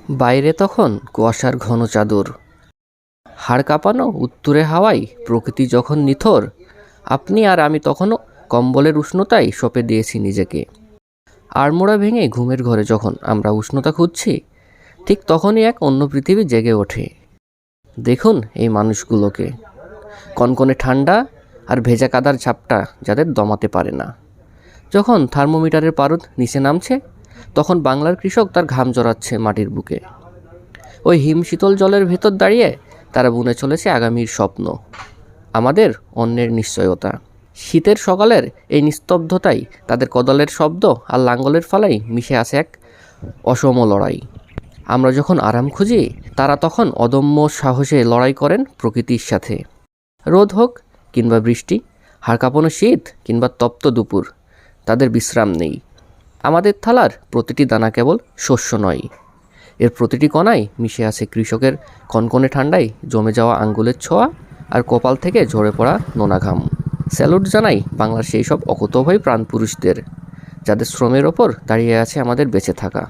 বাইরে তখন কুয়াশার ঘন চাদর, হাড় কাঁপানো উত্তুরে হাওয়ায় প্রকৃতি যখন নিথর, আপনি আর আমি তখনও কম্বলের উষ্ণতায় সঁপে দিয়েছি নিজেকে। আড়মোড়া ভেঙে ঘুমের ঘরে যখন আমরা উষ্ণতা খুঁজছি, ঠিক তখনই এক অন্য পৃথিবী জেগে ওঠে। দেখুন এই মানুষগুলোকে, কনকনে ঠান্ডা আর ভেজা কাদার ঝাপটা যাদের দমাতে পারে না। যখন থার্মোমিটারের পারদ নিচে নামছে, তখন বাংলার কৃষক তার ঘাম জড়াচ্ছে মাটির বুকে। ওই হিমশীতল জলের ভেতর দাঁড়িয়ে তারা বুনে চলেছে আগামীর স্বপ্ন, আমাদের অন্যের নিশ্চয়তা। শীতের সকালের এই নিস্তব্ধতাই তাদের কোদালের শব্দ আর লাঙ্গলের ফালাই মিশে আছে এক অসম লড়াই। আমরা যখন আরাম খুঁজি, তারা তখন অদম্য সাহসে লড়াই করেন প্রকৃতির সাথে। রোদ হোক কিংবা বৃষ্টি, হাড় কাঁপানো শীত কিংবা তপ্ত দুপুর, তাদের বিশ্রাম নেই। আমাদের থালার প্রতিটি দানা কেবল শস্য নয়, এর প্রতিটি কণায় মিশে আছে কৃষকের কনকনে ঠান্ডায় জমে যাওয়া আঙ্গুলের ছোঁয়া আর কপাল থেকে ঝরে পড়া নোনা ঘাম। স্যালুট জানাই বাংলার সেই সব অকুতোভয় প্রাণপুরুষদের, যাদের শ্রমের ওপর দাঁড়িয়ে আছে আমাদের বেঁচে থাকা।